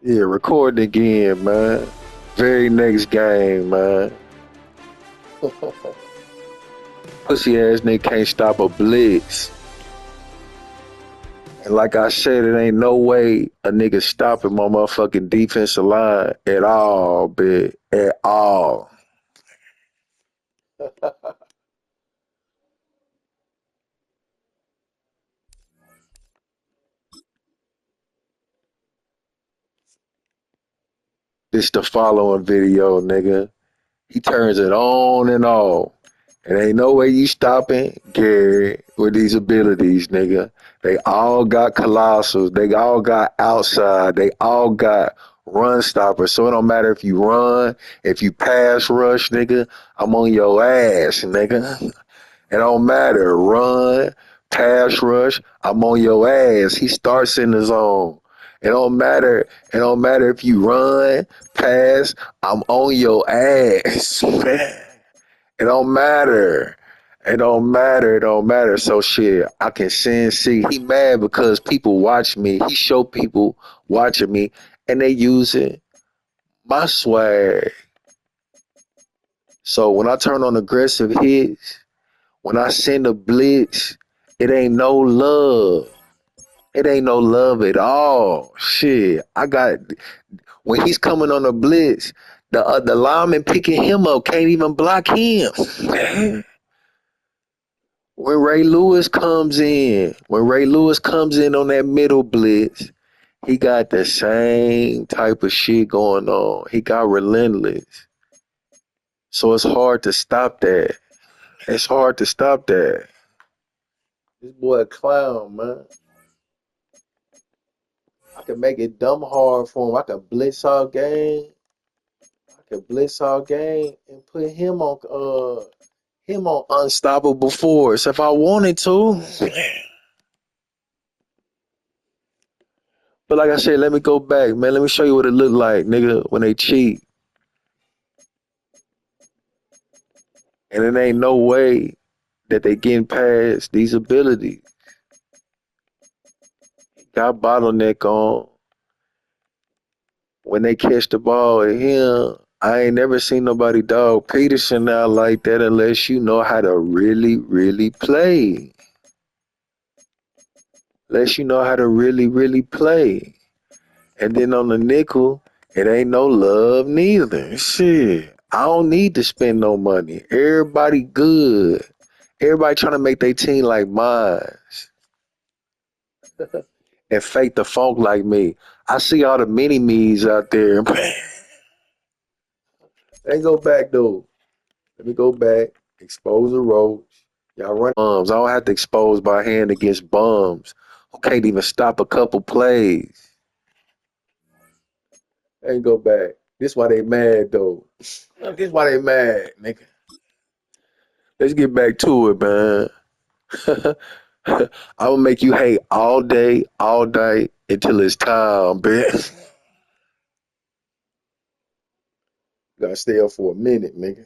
Yeah, recording again, man. Very next game, man. Pussy ass nigga can't stop a blitz. And like I said, it ain't no way a nigga stopping my motherfucking defensive line at all, bitch. At all. This the following video, nigga. He turns it on and off. And ain't no way you stopping Gary with these abilities, nigga. They all got colossals. They all got outside. They all got run stoppers. So it don't matter if you run, if you pass rush, nigga. I'm on your ass, nigga. It don't matter. Run, pass rush. I'm on your ass. He starts in the zone. It don't matter. It don't matter if you run, pass. I'm on your ass, man. It don't matter. It don't matter. It don't matter. So shit, I can see. He mad because people watch me. He show people watching me, and they using my swag. So when I turn on aggressive hits, when I send a blitz, it ain't no love. It ain't no love at all. Shit, I got when he's coming on a blitz, the lineman picking him up can't even block him. When Ray Lewis comes in on that middle blitz, he got the same type of shit going on. He got relentless. So it's hard to stop that. It's hard to stop that. This boy a clown, man. I can make it dumb hard for him. I can blitz all game. I can blitz all game and put him on unstoppable force if I wanted to. But like I said, let me go back, man. Let me show you what it look like, nigga, when they cheat. And it ain't no way that they getting past these abilities. Got bottleneck on. When they catch the ball at him, I ain't never seen nobody dog Peterson out like that unless you know how to really, really play. Unless you know how to really, really play. And then on the nickel, it ain't no love neither. Shit. I don't need to spend no money. Everybody good. Everybody trying to make their team like mine and fake the funk like me. I see all the mini me's out there. Let me go back though. Let me go back. Expose the ropes. Y'all run bums. I don't have to expose my hand against bums who can't even stop a couple plays. Let me go back. This why they mad though. This why they mad, nigga. Let's get back to it, man. I'm gonna make you hate all day until it's time, bitch. Gotta stay up for a minute, nigga.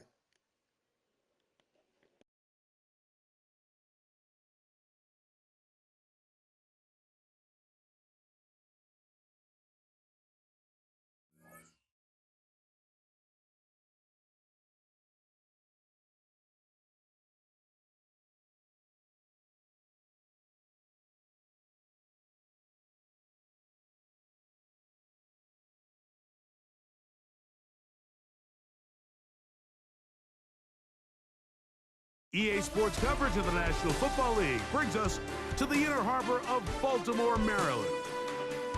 EA Sports coverage of the National Football League brings us to the inner harbor of Baltimore, Maryland,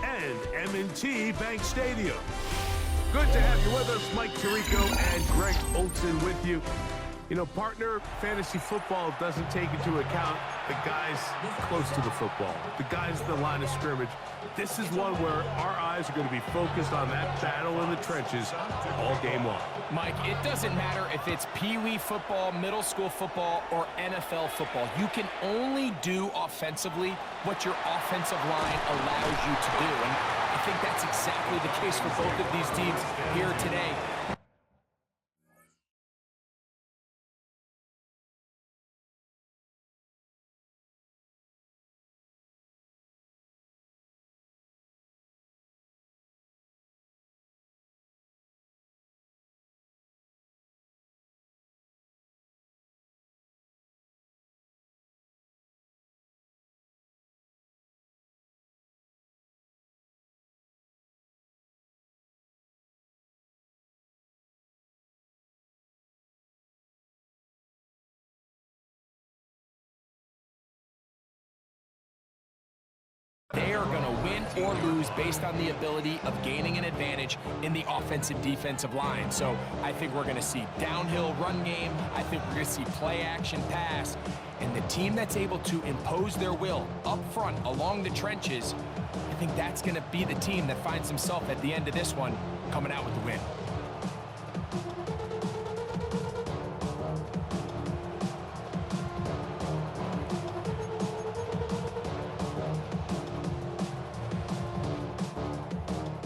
and M&T Bank Stadium. Good to have you with us, Mike Tirico and Greg Olson with you. You know, partner, fantasy football doesn't take into account the guys close to the football, the guys at the line of scrimmage. This is one where our eyes are going to be focused on that battle in the trenches all game long. Mike, it doesn't matter if it's Pee-wee football, middle school football, or NFL football. You can only do offensively what your offensive line allows you to do. And I think that's exactly the case for both of these teams here today. are going to win or lose based on the ability of gaining an advantage in the offensive defensive line. So I think we're going to see downhill run game. I think we're going to see play action pass. And the team that's able to impose their will up front along the trenches, I think that's going to be the team that finds himself at the end of this one coming out with the win.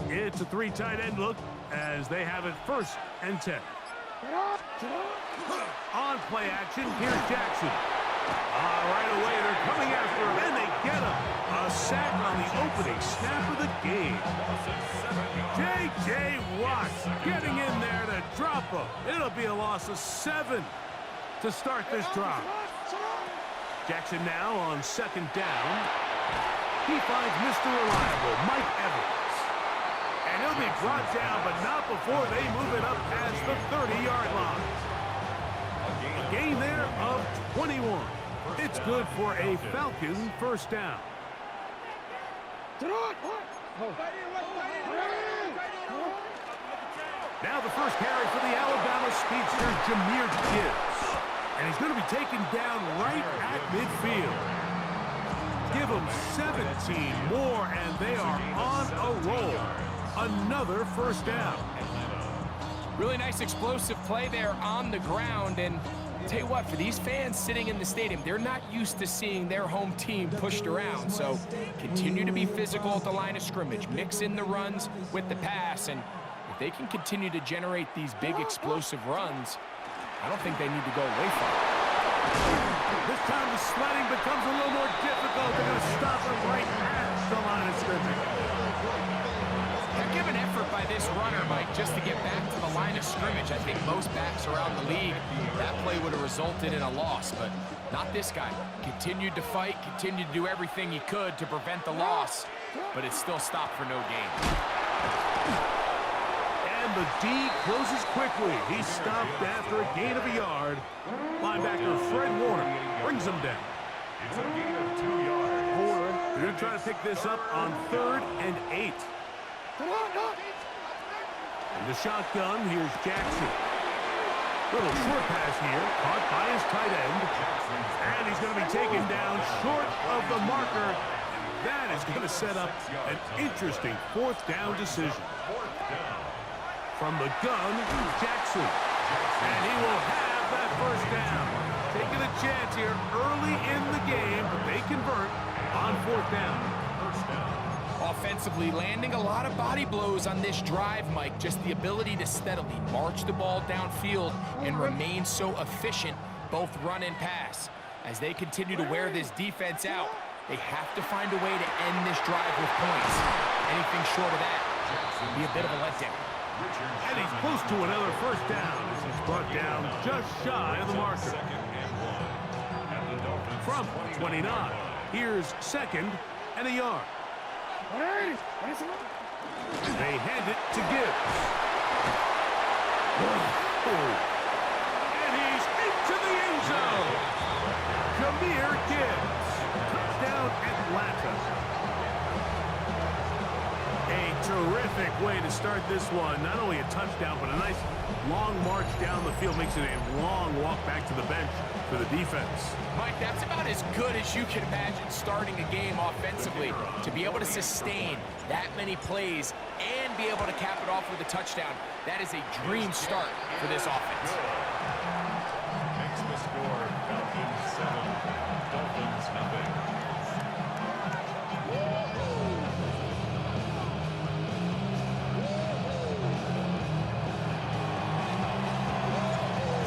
It's a three tight end look as they have it 1st and 10. On play action, here's Jackson. Right away, they're coming after him, and they get him. A sack on the opening snap of the game. J.J. Watt getting in there to drop him. It'll be a loss of 7 to start this drive. Jackson now on 2nd down. He finds Mr. Reliable, Mike Evans. And he'll be brought down, but not before they move it up past the 30-yard line. A gain there of 21. It's good for a Falcon 1st down. Now the first carry for the Alabama speedster, Jahmyr Gibbs. And he's going to be taken down right at midfield. Give them 17 more, and they are on a roll. Another 1st down. Really nice explosive play there on the ground. And tell you what, for these fans sitting in the stadium, they're not used to seeing their home team pushed around. So continue to be physical at the line of scrimmage. Mix in the runs with the pass. And if they can continue to generate these big explosive runs, I don't think they need to go away from it. This time the sledding becomes a little more difficult. They're going to stop it right at the line of scrimmage. Give an effort by this runner, Mike, just to get back to the line of scrimmage. I think most backs around the league, that play would have resulted in a loss, but not this guy. Continued to fight, continued to do everything he could to prevent the loss, but it still stopped for no gain. And the D closes quickly. He's stopped after a gain of a yard. Linebacker Fred Warner brings him down. It's a gain of 2 yards. They're going to try to pick this up on 3rd and 8. In the shotgun, here's Jackson. Little short pass here, caught by his tight end. And he's going to be taken down short of the marker. That is going to set up an interesting 4th down decision. From the gun, Jackson. And he will have that 1st down. Taking a chance here early in the game, but they convert on 4th down. Offensively, landing a lot of body blows on this drive, Mike. Just the ability to steadily march the ball downfield and remain so efficient, both run and pass. As they continue to wear this defense out, they have to find a way to end this drive with points. Anything short of that would be a bit of a letdown. And he's close to another 1st down as he's brought down just shy of the marker. From 29, here's 2nd and a yard. They hand it to Gibbs. And he's into the end zone. Jahmyr Gibbs. Touchdown Atlanta. A terrific way to start this one. Not only a touchdown, but a nice long march down the field. Makes it a long walk back to the bench for the defense. Mike, that's about as good as you can imagine starting a game offensively. To be able to sustain that many plays and be able to cap it off with a touchdown, that is a dream start for this offense. Makes the score Falcons 7, Dolphins nothing.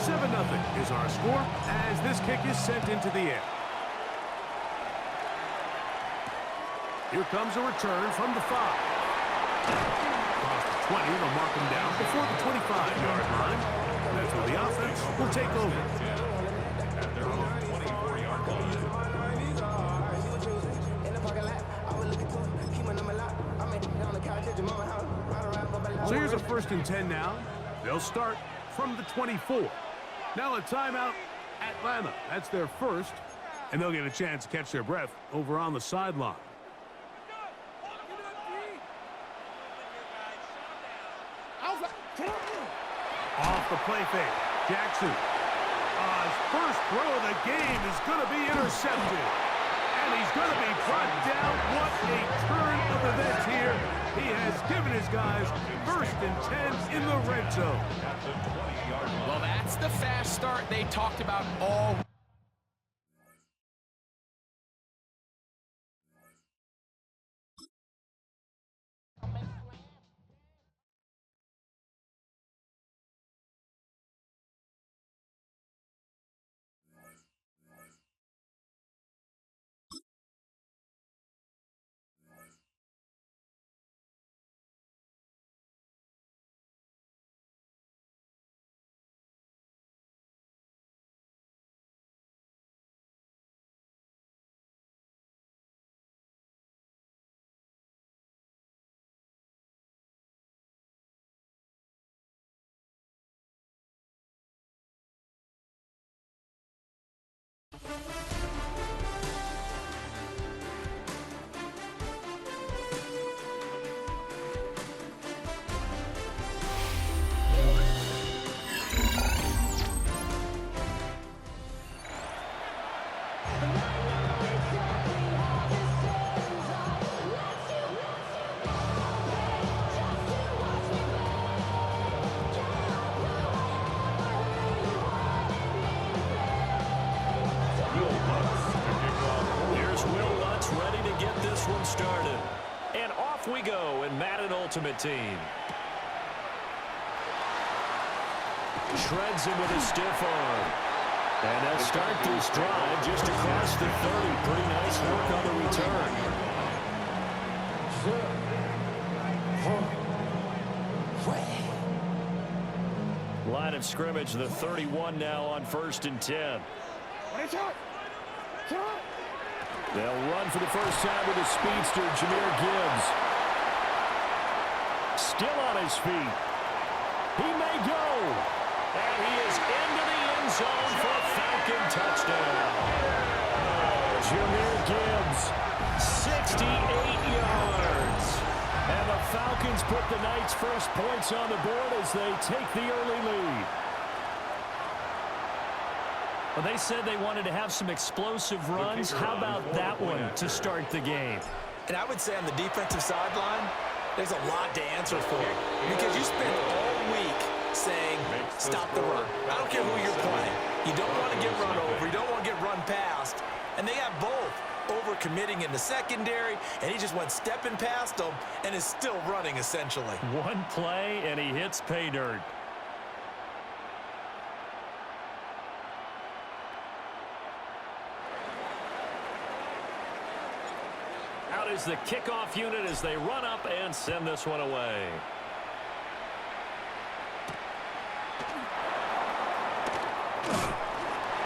7-0 is our score as this kick is sent into the air. Here comes a return from the 5. Across the 20, they'll mark him down before the 25-yard line. That's where the offense will take over. At their own 24-yard line. So here's a 1st and 10 now. They'll start from the 24. Now a timeout, Atlanta. That's their 1st, and they'll get a chance to catch their breath over on the sideline. Off the play fake. Jackson. His first throw of the game is going to be intercepted. And he's going to be brought down. What a turn of events here. He has given his guys 1st and 10 in the red zone. Well, that's the fast start they talked about all. Started. And off we go in Madden Ultimate Team. Shreds him with a stiff arm. And they'll start this drive just across the 30. Pretty nice work on the return. Line of scrimmage, the 31 now on 1st and 10. They'll run for the first time with the speedster, Jahmyr Gibbs. Still on his feet. He may go. And he is into the end zone for a Falcon touchdown. Jahmyr Gibbs, 68 yards. And the Falcons put the Knights' first points on the board as they take the early lead. Well, they said they wanted to have some explosive runs. How about that one to start the game? And I would say on the defensive sideline, there's a lot to answer for. Because you spend all week saying, stop the run. I don't care who you're playing. You don't want to get run over. You don't want to get run past. And they have both. Over-committing in the secondary, and he just went stepping past them and is still running, essentially. One play, and he hits pay dirt. Out is the kickoff unit as they run up and send this one away.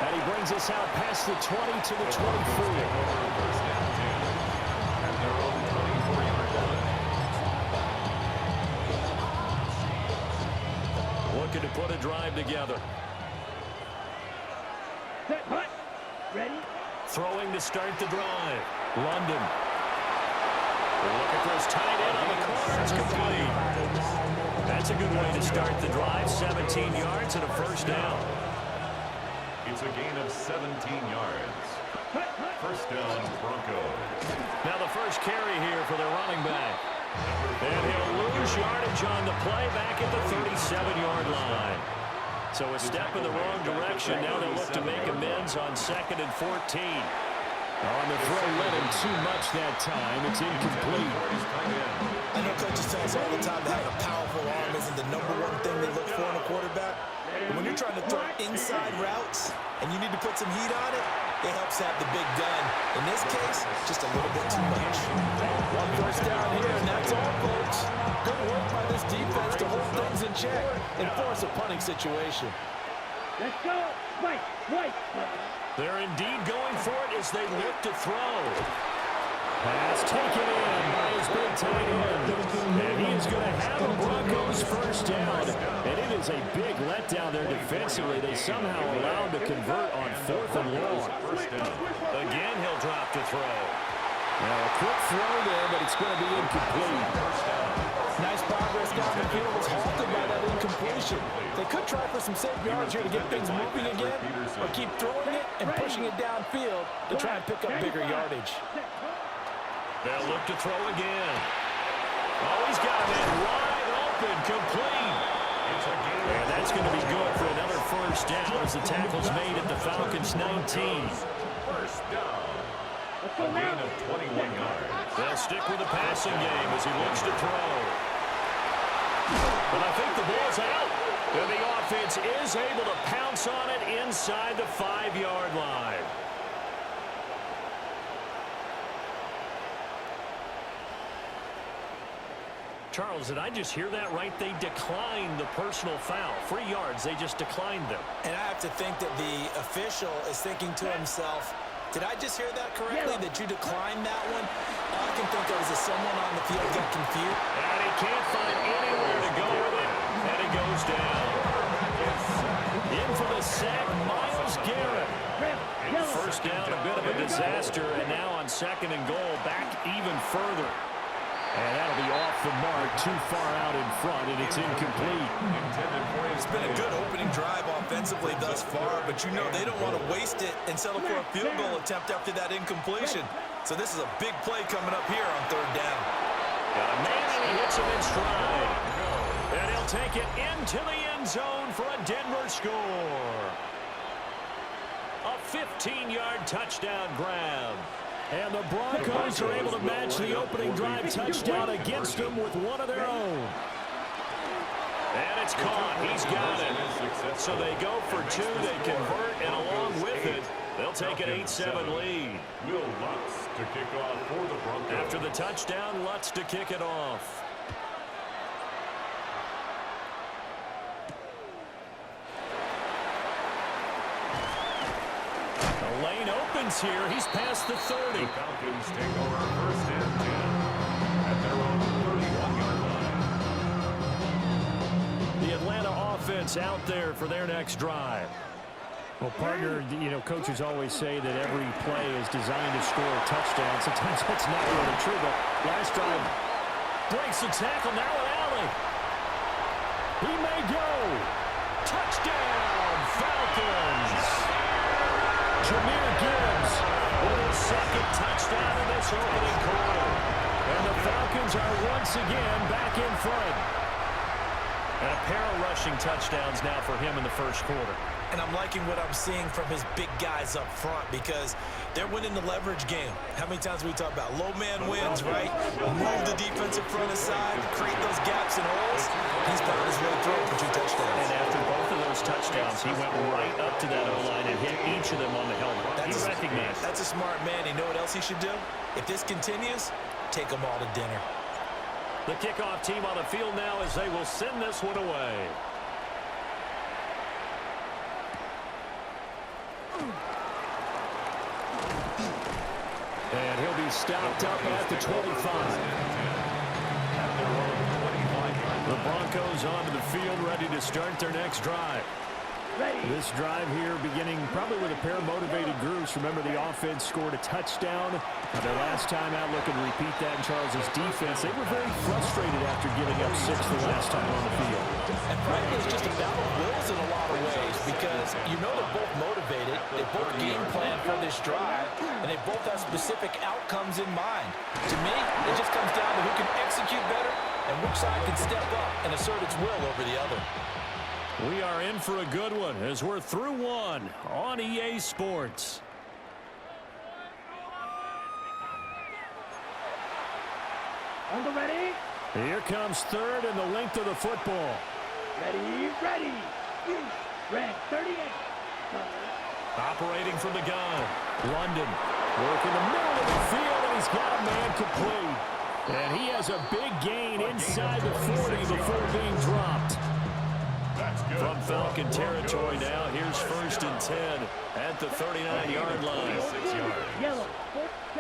And he brings us out past the 20 to the 24. Looking to put a drive together. Set, hut. Ready? Throwing to start the drive. London. Looking for his tight end on the corner. It's complete. That's a good way to start the drive. 17 yards and a first down. It's a gain of 17 yards. First down, Broncos. Now the first carry here for their running back. And he'll lose yardage on the play back at the 37-yard line. So a step in the wrong direction. Now they'll look to make amends on 2nd and 14. On the throw, led him too much that time. It's incomplete. I know coaches tell us all the time that having a powerful arm isn't the #1 thing they look for in a quarterback. But when you're trying to throw inside routes and you need to put some heat on it, it helps have the big gun. In this case, just a little bit too much. One first down here, and that's all, folks. Good work by this defense to hold things in check and force a punting situation. Let's go. White. They're indeed going for it as they look to throw. Pass taken in by his big tight end. And he is going to have a Broncos first down. And it is a big letdown there defensively. They somehow allowed to convert on 4th and long. Again, he'll drop to throw. Now a quick throw there, but it's going to be incomplete. Nice progress down the field was halted by that incompletion. They could try for some safe yards here to get things moving again, or keep throwing it and pushing it downfield to try and pick up bigger yardage. They'll look to throw again. Oh, he's got a man wide open, complete. And that's going to be good for another first down as the tackle's made at the Falcons' 19. First down. A gain of 21 yards. They'll stick with the passing game as he looks to throw. But I think the ball's out. And the offense is able to pounce on it inside the 5-yard line. Charles, did I just hear that right? They declined the personal foul. 3 yards, they just declined them. And I have to think that the official is thinking to himself, did I just hear that correctly, that you declined that one? All I can think of is that someone on the field got confused. And he can't find anywhere to go with it. And it goes down. In for the sack, Myles Garrett. First down, a bit of a disaster. And now on 2nd and goal, back even further. And that'll be off the mark, too far out in front, and it's incomplete. It's been a good opening drive offensively thus far, but you know they don't want to waste it and settle for a field goal attempt after that incompletion. So this is a big play coming up here on 3rd down. Got a man and he hits him in stride. And he'll take it into the end zone for a Denver score. A 15-yard touchdown grab. And the Broncos are able to match the opening drive touchdown against them with one of their own. And it's caught. He's got it. So they go for 2. They convert, and along with it, they'll take an 8-7 lead. Will Lutz to kick off for the Broncos. After the touchdown, Lutz to kick it off. The lane opens here. He's past the 30. The Falcons take over 1st and 10 at their own 31-yard line. The Atlanta offense out there for their next drive. Well, partner, you know, coaches always say that every play is designed to score a touchdown. Sometimes that's not really true, but last drive breaks the tackle. Now an alley. He may go. Touchdown, Falcons. Jahmyr Gibbs with his 2nd touchdown in this opening quarter. And the Falcons are once again back in front. And a pair of rushing touchdowns now for him in the 1st quarter. And I'm liking what I'm seeing from his big guys up front because they're winning the leverage game. How many times we talk about low man wins, right? Move the defensive front aside, create those gaps and holes. He's found his way through for 2 touchdowns. And after both of those touchdowns, he went right up to that O-line and hit each of them on the helmet. He recognized. That's a smart man. You know what else he should do? If this continues, take them all to dinner. The kickoff team on the field now as they will send this one away. And he'll be stopped up at the 25. The Broncos onto the field, ready to start their next drive. This drive here beginning probably with a pair of motivated groups. Remember, the offense scored a touchdown. Their last time out, looking to repeat that in Charles's defense. They were very frustrated after giving up 6 the last time on the field. And frankly, it's just a battle of wills in a lot of ways because you know they're both motivated. They both game plan for this drive, and they both have specific outcomes in mind. To me, it just comes down to who can execute better and which side can step up and assert its will over the other. We are in for a good one as we're through one on EA Sports. On the ready. Here comes 3rd and the length of the football. Ready, ready. Red 38. Operating from the gun. London working the middle of the field, and he's got a man complete. And he has a big gain inside the 40 before being dropped. From Falcon territory now, here's 1st and 10 at the 39-yard line. 6 yards. Yellow.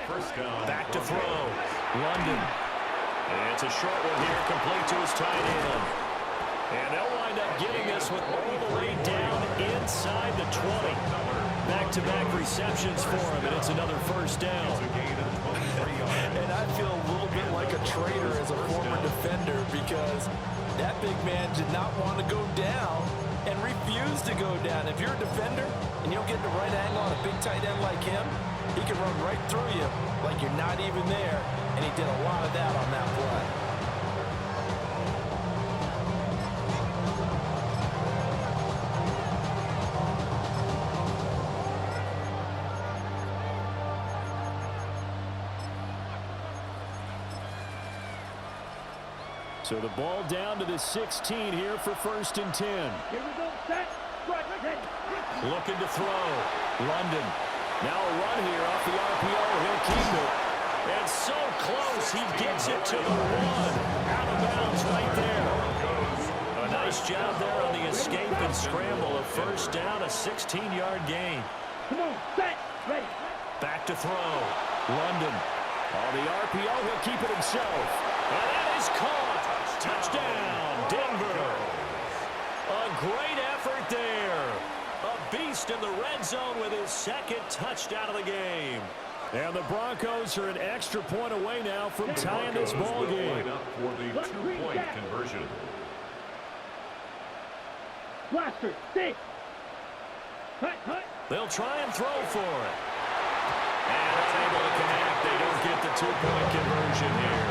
First down. Back to throw. London. And it's a short one here, complete to his tight end. And they'll wind up getting this one all the way down inside the 20. Back-to-back receptions for him, and it's another first down. And I feel a little bit like a traitor as a former defender because because that big man did not want to go down and refused to go down. If you're a defender and you don't get the right angle on a big tight end like him, he can run right through you like you're not even there, and he did a lot of that on that play. So the ball down to the 16 here for 1st and 10. Here we go, set, right, ready. Looking to throw. London. Now a run here off the RPO. He'll keep it. And so close. He gets it to the 1. Out of bounds right there. A nice job there on the escape and scramble. A 1st down, a 16-yard gain. Come on, set, ready. Back to throw. London. On the RPO, he'll keep it himself. And that is caught. Touchdown, Denver. A great effort there. A beast in the red zone with his 2nd touchdown of the game. And the Broncos are an extra point away now from tying this ball game. Line up for the 2-point conversion. Blaster, stick. Hut, hut. They'll try and throw for it. And unable to connect. They don't get the 2-point conversion here.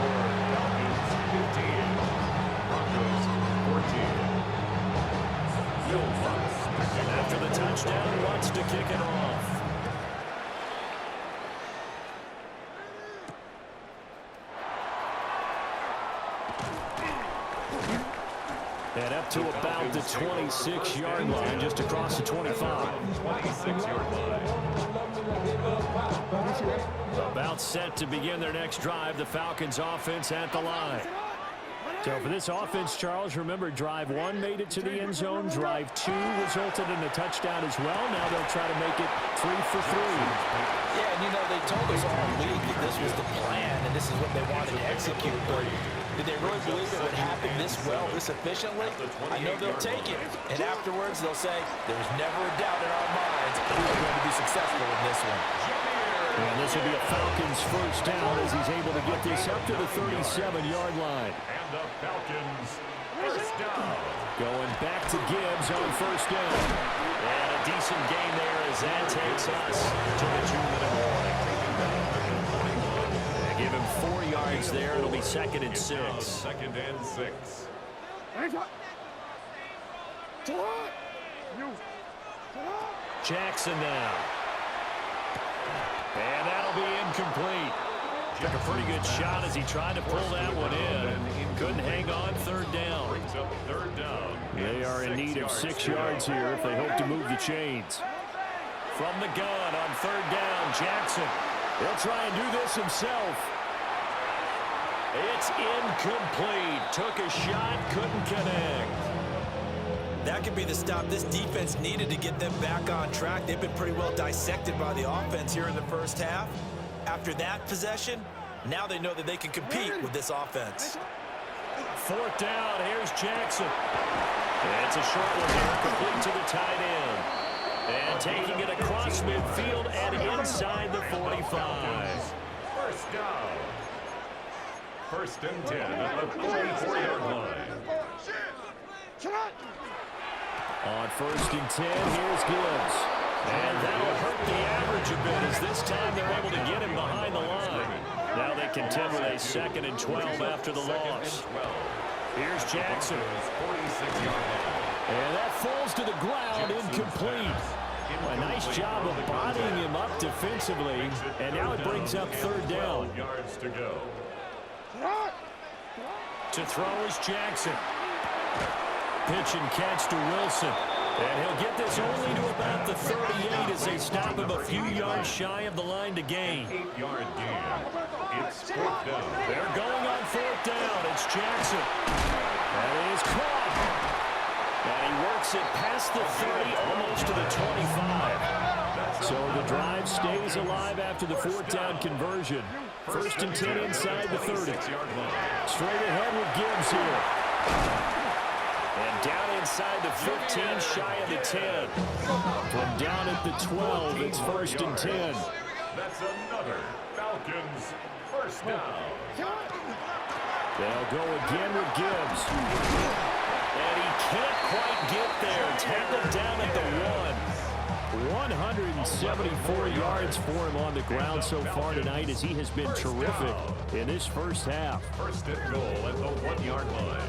Falcons 15, Broncos 14. And after the touchdown, wants to kick it off. And up to about the 26-yard line, just across the 25. 26-yard line. About set to begin their next drive, the Falcons offense at the line. So for this offense, Charles, remember, drive 1 made it to the end zone. Drive 2 resulted in a touchdown as well. Now they'll try to make it 3 for 3. Yeah, and you know, they told us all week that this was the plan and this is what they wanted to execute, but did they really believe it would happen this well, this efficiently? I know they'll take it, and afterwards they'll say, there's never a doubt in our minds we are going to be successful in this one. And this will be a Falcons 1st down as he's able to get this up to the 37-yard line. And the Falcons 1st down. Going back to Gibbs on 1st down. And a decent gain there as that takes us to the 2-minute warning. They give him 4 yards there. It'll be 2nd and 6. 2nd and 6. Jackson now. And that'll be incomplete. Took a pretty good shot as he tried to pull that one in. Couldn't hang on 3rd down. Brings up 3rd down. They are in need of 6 yards here if they hope to move the chains. From the gun on 3rd down, Jackson. He'll try and do this himself. It's incomplete. Took a shot, couldn't connect. That could be the stop this defense needed to get them back on track. They've been pretty well dissected by the offense here in the 1st half. After that possession, now they know that they can compete with this offense. 4th down, here's Jackson. And it's a short one here, complete to the tight end. And taking it across midfield and inside the 45. 1st down. 1st and 10 at the 44-yard line. On 1st and 10, here's Gibbs. And that'll hurt the average a bit as this time they're able to get him behind the line. Now they contend with a 2nd and 12 after the loss. Here's Jackson. And that falls to the ground, incomplete. A nice job of bodying him up defensively. And now it brings up 3rd down. Yards to go. To throw is Jackson. Pitch and catch to Wilson. And he'll get this only to about the 38 as they stop him a few yards shy of the line to gain. 8-yard gain. It's 4th down. They're going on 4th down. It's Jackson. That is caught. And he works it past the 30, almost to the 25. So the drive stays alive after the 4th down conversion. 1st and 10 inside the 30. Straight ahead with Gibbs here. And down inside the 15, shy of the 10. From down at the 12, it's 1st and 10. That's another Falcons 1st down. They'll go again with Gibbs. And he can't quite get there. Tackled down at the 1. 174 yards for him on the ground so far tonight as he has been terrific in this first half. First and goal at the 1-yard line.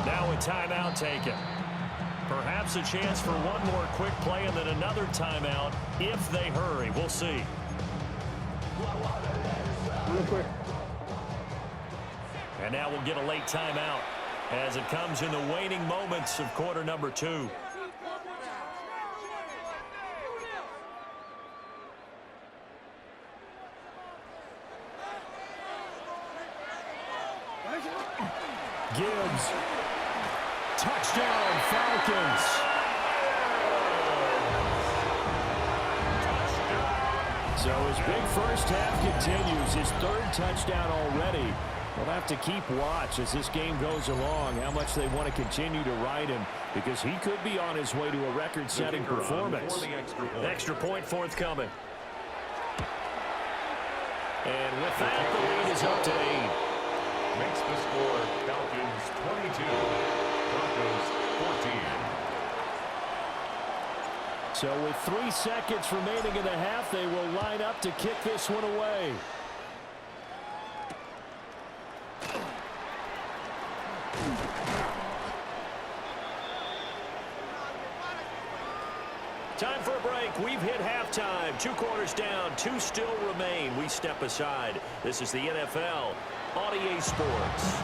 Now a timeout taken. Perhaps a chance for one more quick play and then another timeout if they hurry. We'll see. Real quick. And now we'll get a late timeout as it comes in the waning moments of quarter number 2. Gibbs. Touchdown, Falcons. So his big first half continues. His 3rd touchdown already. We'll have to keep watch as this game goes along, how much they want to continue to ride him, because he could be on his way to a record-setting performance. Extra point forthcoming. And with that, the lead is up to 8. Makes the score Falcons 22, Broncos 14. So with 3 seconds remaining in the half, they will line up to kick this one away. Time for a break. We've hit halftime. 2 quarters down. 2 still remain. We step aside. This is the NFL on EA Sports.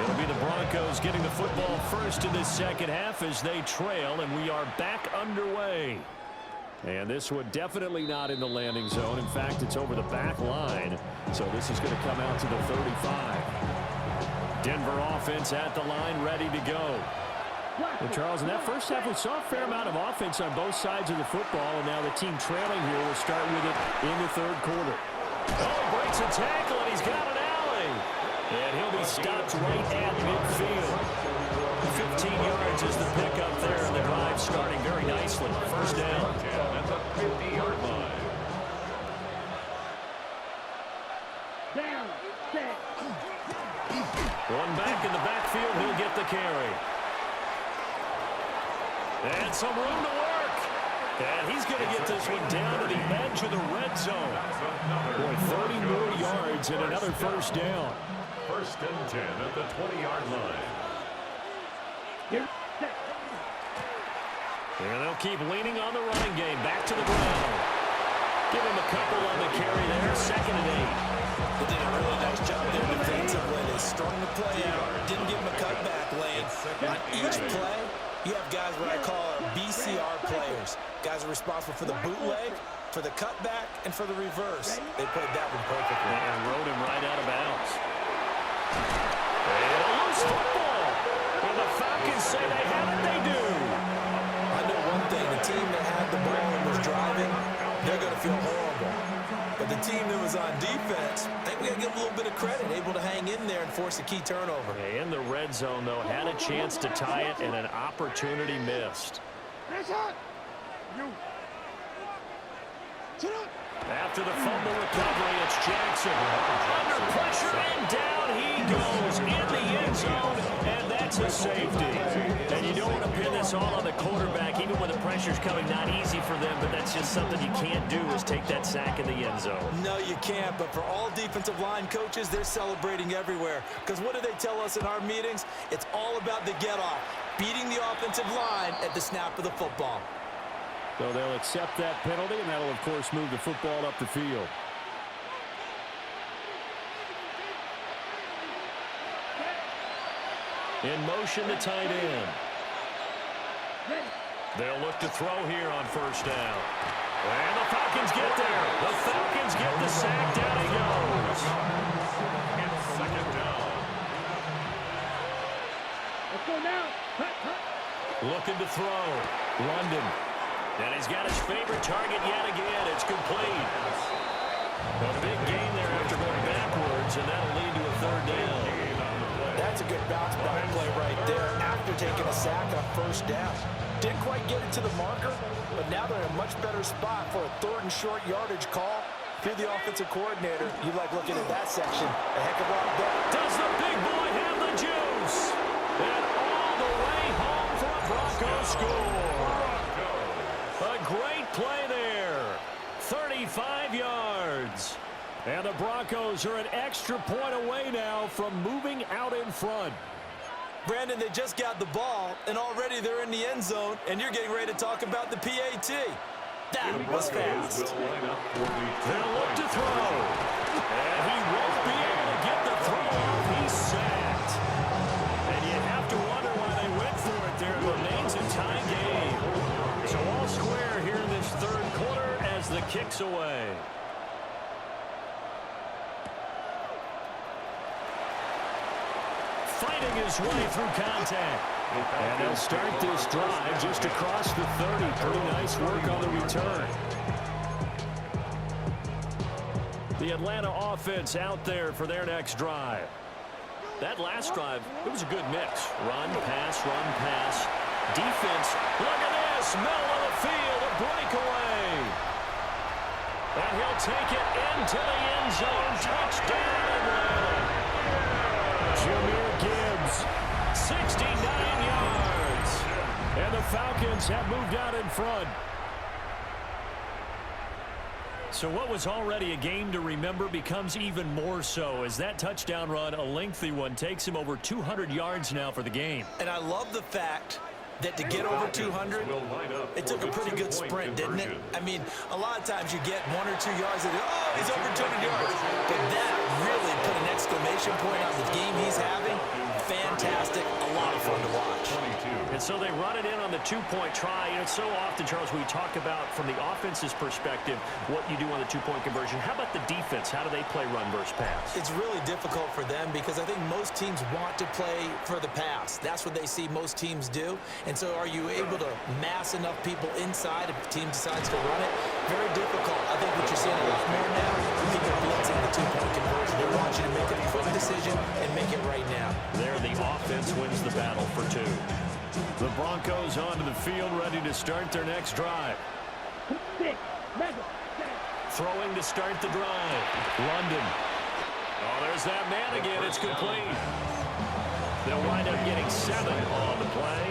It'll be the Broncos getting the football first in this second half as they trail, and we are back underway. And this one definitely not in the landing zone. In fact, it's over the back line. So this is going to come out to the 35. Denver offense at the line, ready to go. And Charles, in that first half, we saw a fair amount of offense on both sides of the football, and now the team trailing here will start with it in the 3rd quarter. Oh, breaks a tackle, and he's got an alley. And he'll be stopped right at midfield. 15 yards is the pickup there, and the drive starting very nicely. First down. At the 50-yard line. Down. Set. One back in the backfield, he'll get the carry. And some room to work. And he's going to get this one down to the edge of the red zone. Boy, 30 more yards and another first down. First and 10 at the 20-yard line. And they'll keep leaning on the running game. Back to the ground. Give him a couple on the carry there. 2nd and 8. They did a really nice job there defensively. They strung the play out. Didn't give him a cutback lane. On each play, you have guys what I call BCR players. Guys are responsible for the bootleg, for the cutback, and for the reverse. They played that one perfectly. And rode him right out of bounds. And a loose football. When the Falcons say they have it, they do. I know one thing. The team that had the ball and was driving, they're going to feel horrible. But the team that was on defense, I think we got to give them a little bit of credit, able to hang in there and force a key turnover. In the red zone, though, had a chance to tie it and an opportunity missed. After the fumble recovery, it's Jackson. Under pressure and down he goes in the end zone, and that's a safety. And you don't want to pin this all on the quarterback, even when the pressure's coming. Not easy for them, but that's just something you can't do is take that sack in the end zone. No, you can't, but for all defensive line coaches, they're celebrating everywhere. Because what do they tell us in our meetings? It's all about the get-off, beating the offensive line at the snap of the football. So they'll accept that penalty, and that'll, of course, move the football up the field. In motion, the tight end. They'll look to throw here on first down. And the Falcons get there. The Falcons get the sack. Down he goes. And 2nd down. Let's go now. Looking to throw. London. And he's got his favorite target yet again. It's complete. The third down. That's a good bounce back play right there after taking a sack on first down. Didn't quite get it to the marker, but now they're in a much better spot for a 3rd and short yardage call. If you're the offensive coordinator, you like looking at that section a heck of a lot better. Does the big boy have the juice? And all the way home for a Broncos score. A great play there. 35 yards. And the Broncos are an extra point away now from moving out in front. Brandon, they just got the ball, and already they're in the end zone, and you're getting ready to talk about the PAT. That was fast. They'll look to throw. And he won't be able to get the throw off. He's sacked. And you have to wonder why they went for it there. It remains a tie game. So all square here in this 3rd quarter as the kick's away. Fighting his way through contact. And they'll start this drive just across the 30. Pretty nice work on the return. The Atlanta offense out there for their next drive. That last drive, it was a good mix. Run, pass, run, pass. Defense, look at this. Middle of the field, a breakaway. And he'll take it into the end zone. Touchdown, Atlanta. Jahmyr Gibbs, 69 yards. And the Falcons have moved out in front. So what was already a game to remember becomes even more so as that touchdown run, a lengthy one, takes him over 200 yards now for the game. And I love the fact that to get over 200, it took a pretty good sprint, didn't it? I mean, a lot of times you get 1 or 2 yards and, oh, he's over 200 yards. But that really put an exclamation point on the game he's having. Fantastic. A lot of fun to watch. And so they run it in on the 2-point try. And it's so often, Charles, we talk about from the offense's perspective what you do on the 2-point conversion. How about the defense? How do they play run versus pass? It's really difficult for them because I think most teams want to play for the pass. That's what they see most teams do. And so are you able to mass enough people inside if the team decides to run it? Very difficult. I think what you're seeing a lot more now, people are blitzing the 2-point conversion. They want you to make a quick decision and make it right now. There, the offense wins the battle for 2. The Broncos onto the field, ready to start their next drive. Throwing to start the drive. London. Oh, there's that man again. It's complete. They'll wind up getting 7 on the play.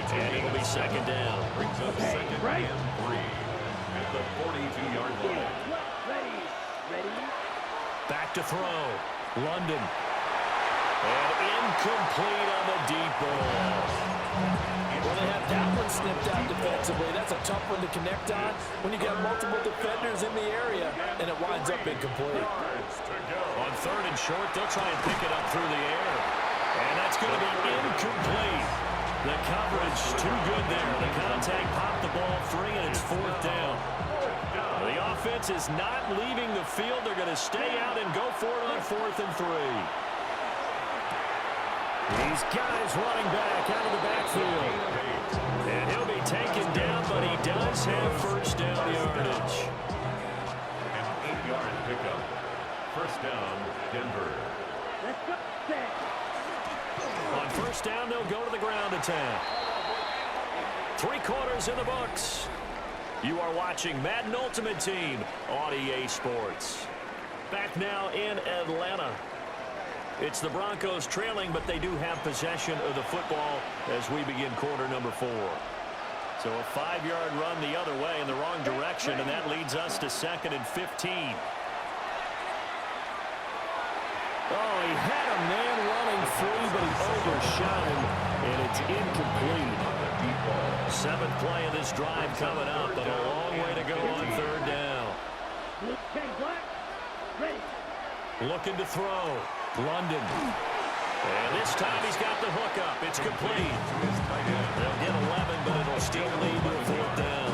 And it'll be 2nd down. Brings up 2nd and 3 at the 42-yard line. Back to throw. London. And incomplete on the deep ball. Well, they have that one snipped out defensively. That's a tough one to connect on when you got multiple defenders in the area, and it winds up incomplete. On 3rd and short, they'll try and pick it up through the air. And that's going to be incomplete. The coverage too good there. The contact popped the ball free, and it's 4th down. The offense is not leaving the field. They're going to stay out and go for it on 4th and 3. These guys running back out of the backfield. And he'll be taken down, but he does have 1st down yardage. An 8-yard pickup. 1st down, Denver. On 1st down, they'll go to the ground attack. 3 quarters in the books. You are watching Madden Ultimate Team on EA Sports. Back now in Atlanta. It's the Broncos trailing, but they do have possession of the football as we begin quarter number 4. So a 5-yard run the other way in the wrong direction, and that leads us to 2nd and 15. Oh, he had a man running free, but he overshot him, and it's incomplete. 7th play of this drive coming up, but a long way to go on 3rd down. Looking to throw. London. And this time he's got the hook up. It's complete. They'll get 11, but it'll still lead to a 4th down.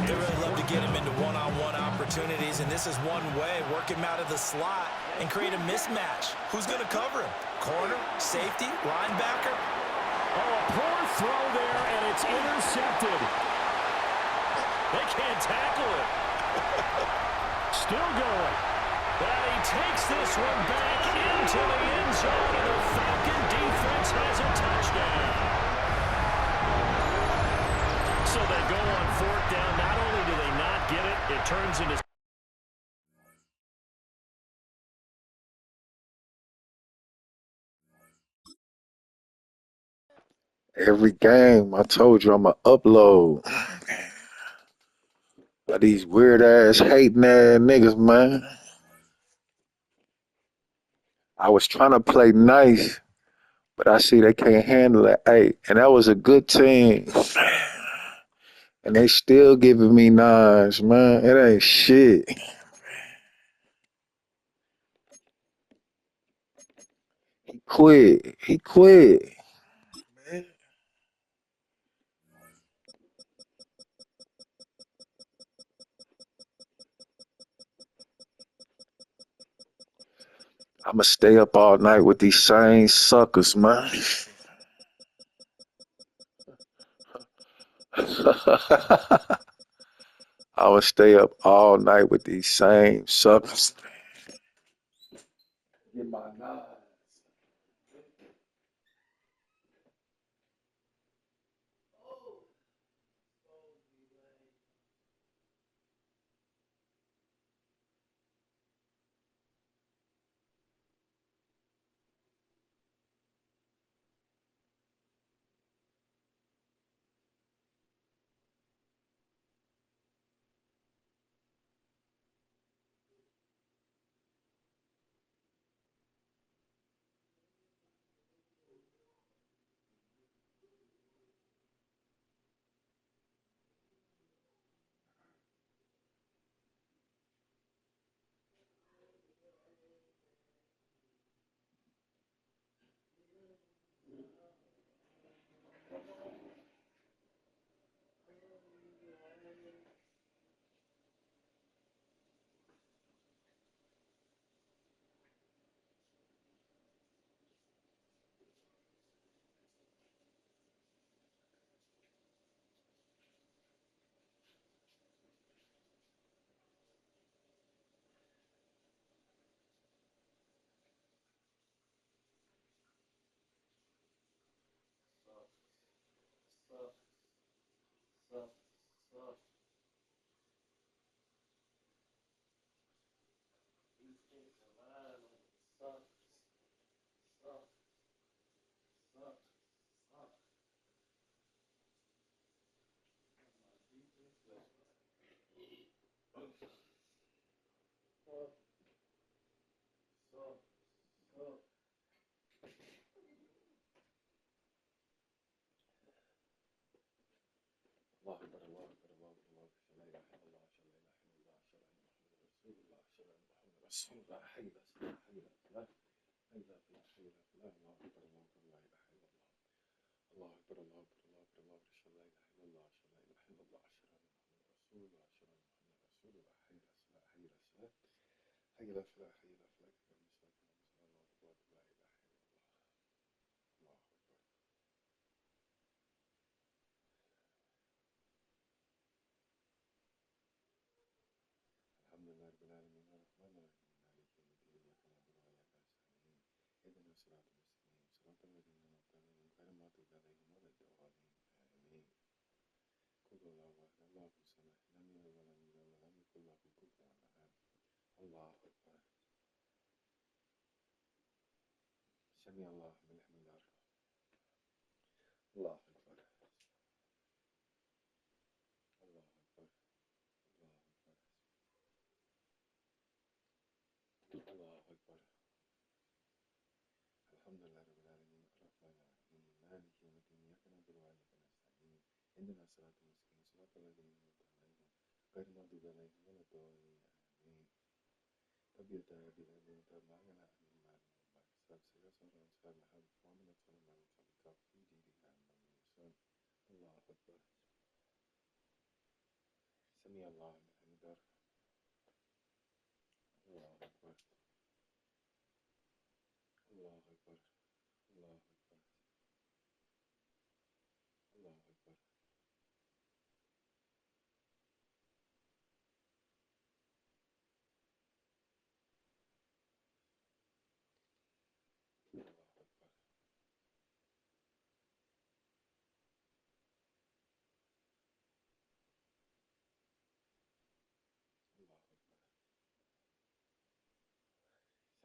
They really love to get him into one-on-one opportunities, and this is one way. Work him out of the slot and create a mismatch. Who's going to cover him? Corner, safety, linebacker? Oh, a poor throw there, and it's intercepted. They can't tackle it. Still going. And he takes this one back into the end zone, and the Falcon defense has a touchdown. So they go on fourth down. Not only do they not get it, it turns into... Every game, I told you I'm going to upload. But these weird ass, hating ass niggas, man. I was trying to play nice, but I see they can't handle it. Hey, and that was a good team. And they still giving me nines, man. It ain't shit. He quit. He quit. I'ma stay up all night with these same suckers, man. I'ma stay up all night with these same suckers. Get my nines.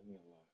Let me unlock.